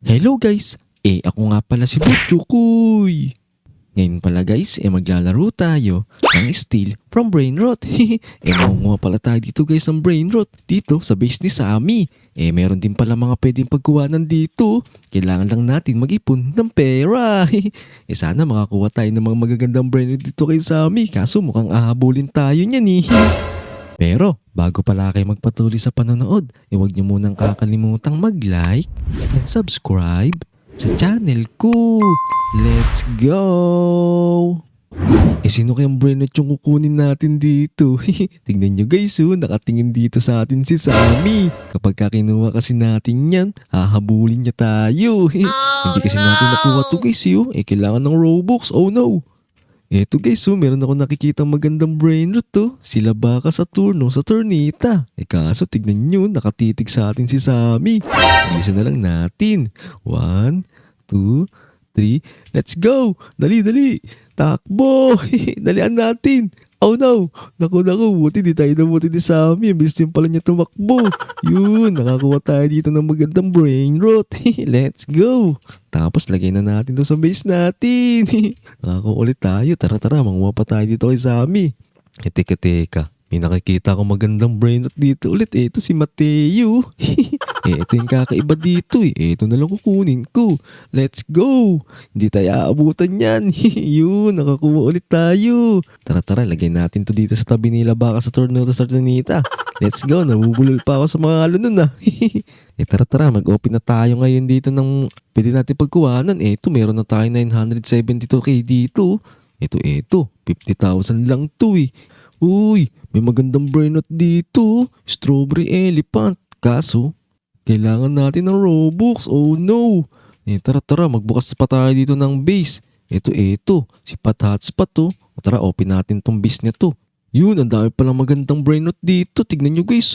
Hello guys! Ako nga pala si Butchukoy! Ngayon pala guys, maglalaro tayo ng Steal from Brainrot. Makunguha pala tayo dito guys ng Brainrot dito sa base ni Sammy. Meron din pala mga pwedeng pagkuhanan dito. Kailangan lang natin mag-ipon ng pera. Sana makakuha tayo ng mga magagandang Brainrot dito kay Sammy. Kaso mukhang ahabulin tayo niyan Pero bago pala kayo magpatuloy sa panonood, huwag niyo munang kakalimutang mag-like and subscribe sa channel ko. Let's go! Sino kayang brainrot yung kukunin natin dito? Tingnan nyo guys, nakatingin dito sa atin si Sammy. Kapag kinuha kasi natin yan, hahabulin niya tayo. Hindi kasi natin nakuha to guys, kailangan ng Robux. Oh no! Eto guys, meron ako nakikita magandang brainrot Sila baka sa turno sa Turnita. Kaso tignan nyo, nakatitig sa atin si Sammy. Bilisan na lang natin. 1, 2, 3, let's go! Dali, dali! Takbo! Dalian natin! Oh no! Naku, buti di tayo nabuti ni Sammy. Bilis din pala niya tumakbo. Yun, nakakuha tayo dito ng magandang brainrot. Let's go! Tapos lagay na natin to sa base natin. Nakakuha ulit tayo. Tara, manguha pa tayo dito kay Sammy. Teka. May nakikita ko magandang brainrot dito ulit. Ito si Mateo. Ito yung kakaiba dito Ito na lang kukunin ko. Let's go! Hindi tayo aabutan yan. Yun, nakakuha ulit tayo. Tara, lagay natin to dito sa tabi nila baka sa turno sa Turnita. Let's go, nabubulol pa ako sa mga halo nun tara, mag-open na tayo ngayon dito ng pwede natin pagkuhanan. Ito, meron na tayo 972k dito. Ito, 50,000 lang to Uy, may magandang brainrot dito. Strawberry elephant. Kaso, kailangan natin ng Robux. Oh no. Tara, magbukas pa tayo dito ng base. Ito. Si Pat Hotspot Tara, open natin tong base niya to. Yun, ang dami palang magandang brainrot dito. Tignan nyo guys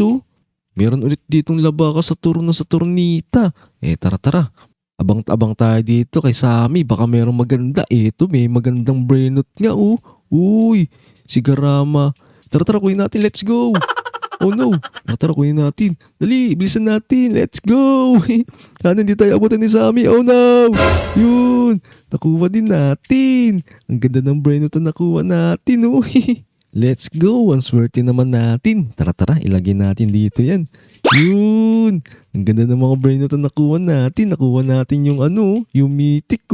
Meron ulit ditong labaka sa turno sa Turnita. Tara. Abang tayo dito kay Sammy. Baka merong maganda. May magandang brainrot nga Uy, si Garama. Tara, kunin natin. Let's go. Oh no. Tara, kunin natin. Dali, bilisan natin. Let's go. Sana hindi tayo abutan ni Sammy. Oh no. Yun. Nakuha din natin. Ang ganda ng brainrot na nakuha natin. Let's go. Ang swerte naman natin. Tara, ilagay natin dito yan. Yun. Ang ganda ng mga brainrot na nakuha natin. Nakuha natin yung yung mythic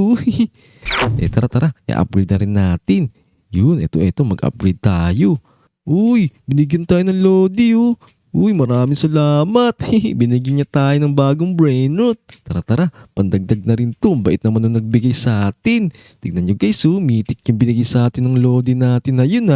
tara. I-upgrade na rin natin. Yun, ito, mag-upgrade tayo. Uy, binigyan tayo ng Lodi Uy, maraming salamat. Binigyan niya tayo ng bagong brainrot. Tara, pandagdag na rin to. Bait naman nung nagbigay sa atin. Tignan nyo guys, mythic yung binigay sa atin ng Lodi natin na yun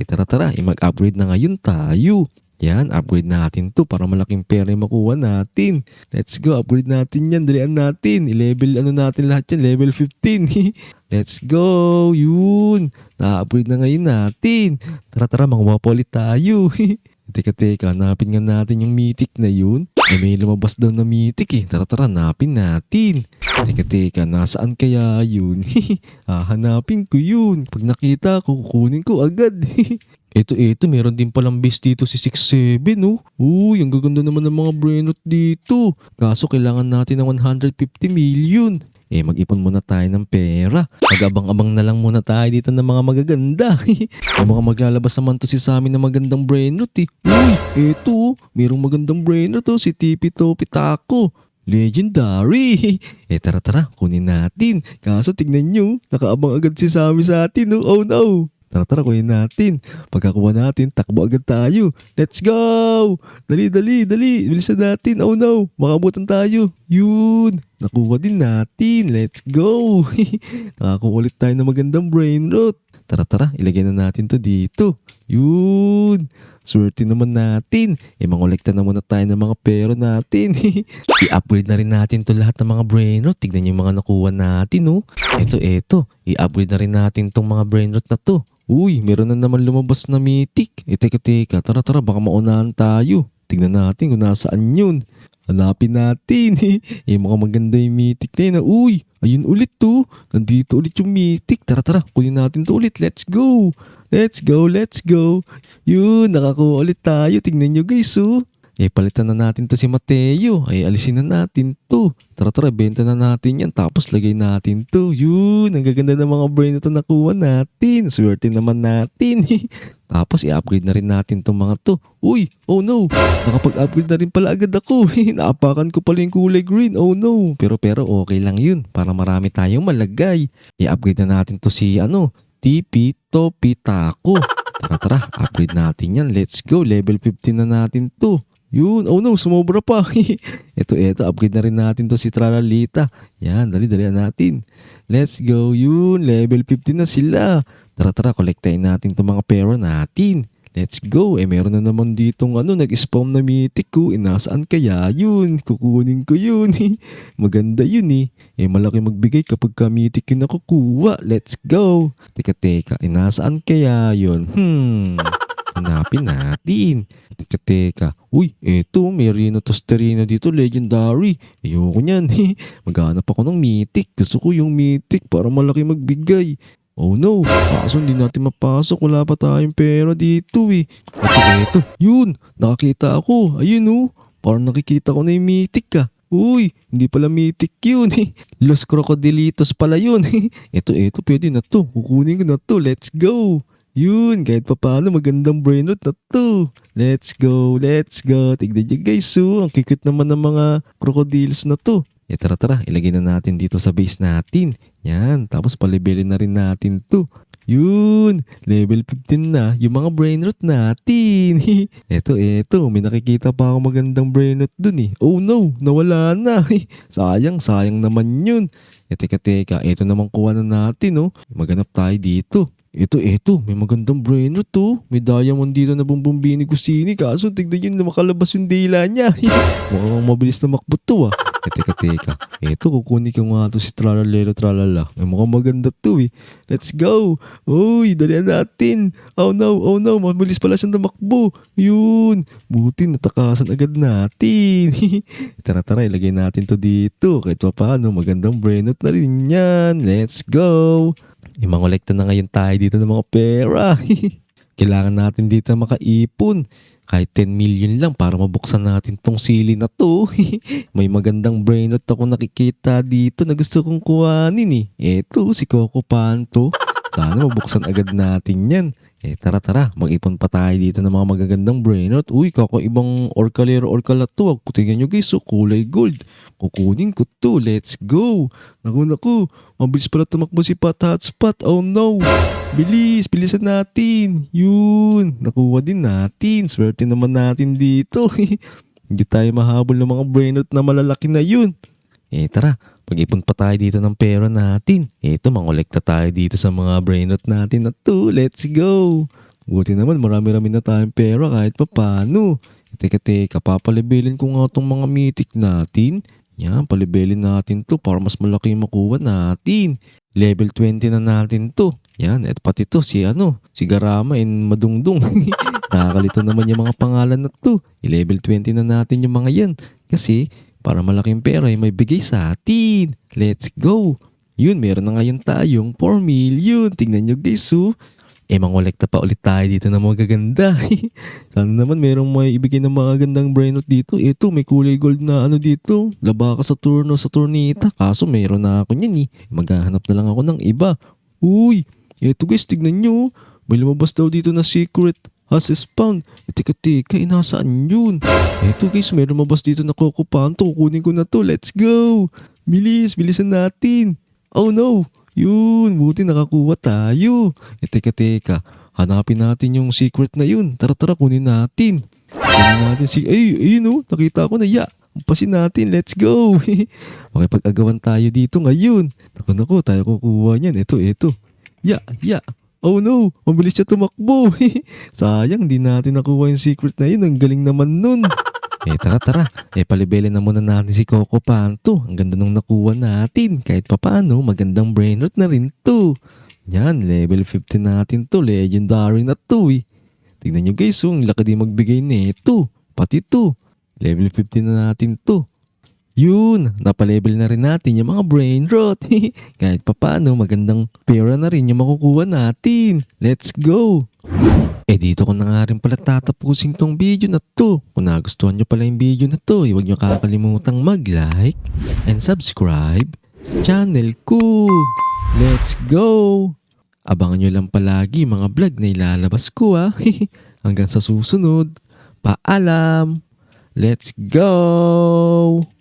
tara, mag-upgrade na ngayon tayo. Yan, upgrade natin to para malaking pera yung makuha natin. Let's go, upgrade natin yan. Dalian natin. I-level natin lahat yan. Level 15. Let's go. Yun. Na-upgrade na ngayon natin. Tara, manguha pa ulit tayo. Teka, hanapin nga natin yung mythic na yun. May lumabas daw na mythic Tara, hanapin natin. Teka, nasaan kaya yun? Hanapin ko yun. Pag nakita ko, kukunin ko agad. Ito, meron din palang base dito si 67 Uy, ang gaganda naman ng mga brainrot dito. Kaso kailangan natin ng 150 million. Mag-ipon muna tayo ng pera. Mag-abang-abang na lang muna tayo dito ng mga magaganda. May mga maglalabas naman to si Sammy na magandang brainrot Uy, ito, merong magandang brainrot si Tipi Topi Taco. Legendary. Tara, kunin natin. Kaso tignan nyo, nakaabang agad si Sammy sa atin Oh no. Tara, kunin natin. Pagkakuha natin, takbo agad tayo. Let's go! Dali. Bilisan natin. Oh no, makabutan tayo. Yun, nakuha din natin. Let's go! Nakakuha ulit tayo ng magandang brainrot. Tara, ilagay na natin to dito. Yun, swerte naman natin. Mangolekta na muna tayo ng mga pero natin. I-upgrade na rin natin to lahat ng mga brainrot. Tignan yung mga nakuha natin Ito. I-upgrade na rin natin tong mga brainrot na to. Uy, meron na naman lumabas na mythic. Teka. Tara, baka maunahan tayo. Tignan natin kung nasaan yun. Hanapin natin. Mga maganda yung mythic na yun. Uy, ayun ulit Nandito ulit yung mythic. Tara, kunin natin to ulit. Let's go. Yun, nakakuha ulit tayo. Tignan nyo guys Palitan na natin to si Mateo. Alisin na natin to. Tara, benta na natin yan. Tapos lagay natin to. Yun, ang gaganda ng mga brain na to nakuha natin. Swerte naman natin. Tapos i-upgrade na rin natin tong mga to. Uy, oh no. Nakapag-upgrade na rin pala agad ako. Naapakan ko pala yung kulay green. Oh no. Pero okay lang yun. Para marami tayong malagay. I-upgrade na natin to si TP Topi Taco. Tara, upgrade natin yan. Let's go. Level 15 na natin to. Yun, oh no, sumobra pa. Ito, upgrade na rin natin to si Tralalita. Yan, dali natin. Let's go, yun, level 15 na sila. Tara, kolektahin natin itong mga pera natin. Let's go, meron na naman ditong nag-spawn na mythic ko. Nasaan kaya yun? Kukunin ko yun. Maganda yun malaki magbigay kapag mythic yun nakukuha. Let's go. Teka, nasaan kaya yun? Hanapin natin. Teka. Uy, eto, may Rhino Tosterino dito, legendary. Ayoko niyan. Maghanap ako ng mythic. Gusto ko yung mythic para malaki magbigay. Oh no, kaso hindi natin mapasok. Wala pa tayong pera dito Eto. Yun, nakakita ako. Ayun parang nakikita ko na yung mythic Uy, hindi pala mythic yun Los Crocodilitos pala yun Eto, pwede na to. Kukunin ko na to. Let's go. Yun, kahit pa paano magandang brain rot na to. Let's go. Tignan nyo guys, ang cute naman ng mga crocodiles na to. Tara, ilagay na natin dito sa base natin. Yan, tapos palibelin na rin natin to. Yun, level 15 na yung mga brain rot natin. Eto, may nakikita pa ako magandang brain rot dun Oh no, nawala na. Sayang naman yun. Teka, ito naman kuha na natin Maganap tayo dito. Ito, may magandang brain rot May diamond dito na Bumbong Gusini. Kaso tignan yun na makalabas yung dila niya. Mukhang mabilis na makbo to Teka. Ito, kukunin ko nga to si Tralalero Tralala. Mukhang maganda to Let's go. Uy, dalihan natin. Oh no, mabilis pala siyang namakbo. Yun, buti natakasan agad natin. Tara, ilagay natin to dito. Kahit pa paano, magandang brain rot na rin yan. Let's go. Mangolekta na ngayon tayo dito ng mga pera. Kailangan natin dito makaipon. Kahit 10 million lang para mabuksan natin tong sili na to. May magandang brain rot ako nakikita dito na gusto kong kuhanin Eto, si Coco Panto. Sana mabuksan agad natin yan. Tara, mag-ipon pa tayo dito ng mga magagandang brain rot. Uy, kakaibang orkalero orkalatuwag. Tingnan nyo guys, kulay gold. Kukunin ko to. Let's go. Naku. Mabilis pala tumakbo si Pat Hotspot. Oh no. Bilisan natin. Yun, nakuha din natin. Swerte naman natin dito. Hindi tayo mahabol ng mga brain rot na malalaki na yun. Tara, pag-ipon pa tayo dito ng pera natin. Mangolekta tayo dito sa mga brain rot natin na to. Let's go. Buti naman, marami-rami na tayong pera kahit pa paano. Teka, papalibelin ko nga itong mga mythic natin. Yan, palibelin natin to para mas malaki yung makuha natin. Level 20 na natin to. Yan, at pati to si Garama and Madungdung. Nakakalito naman yung mga pangalan na to. I-level 20 na natin yung mga yan. Kasi para malaking pera may bigay sa atin. Let's go. Yun, meron na ngayon tayong 4 million. Tingnan nyo guys mangolekta pa ulit tayo dito ng mga gaganda. Sana naman merong may ibigay ng mga gandang brain rot dito. Ito, may kulay gold na dito. Labaka sa turno sa turnita. Kaso meron na ako niyan Maghahanap na lang ako ng iba. Uy, ito guys, tignan nyo. May lumabas daw dito na secret has spawned. Teka, nasaan yun? Ito guys, may lumabas dito na Coco Panto. Kukunin ko na to. Let's go. Bilisan natin. Oh no. Yun, buti nakakuha tayo. Teka. Hanapin natin yung secret na yun. Tara, kunin natin. Ayun nakita ko na Pasin natin, let's go. Makipag-agawan tayo dito ngayon. Naku, tayo kukuha niyan. Ito. Oh no, mabilis siya tumakbo. Sayang, di natin nakuha yung secret na yun. Ang galing naman nun. Tara. Palibelin na muna natin si Coco Panto. Ang ganda nung nakuha natin. Kahit papaano, magandang brain rot na rin to. Yan, level 15 natin to. Legendary na to Tignan nyo guys, ang laki din magbigay nito. Pati to. Level 15 na natin to. Yun, napalevel na rin natin yung mga brain rot. Kahit papaano, magandang pera na rin yung makukuha natin. Let's go! Dito ko na nga rin pala tatapusin tong video na to. Kung nagustuhan nyo pala yung video na to, huwag nyo kakalimutang mag-like and subscribe sa channel ko. Let's go! Abangan nyo lang palagi mga vlog na ilalabas ko Hanggang sa susunod. Paalam! Let's go!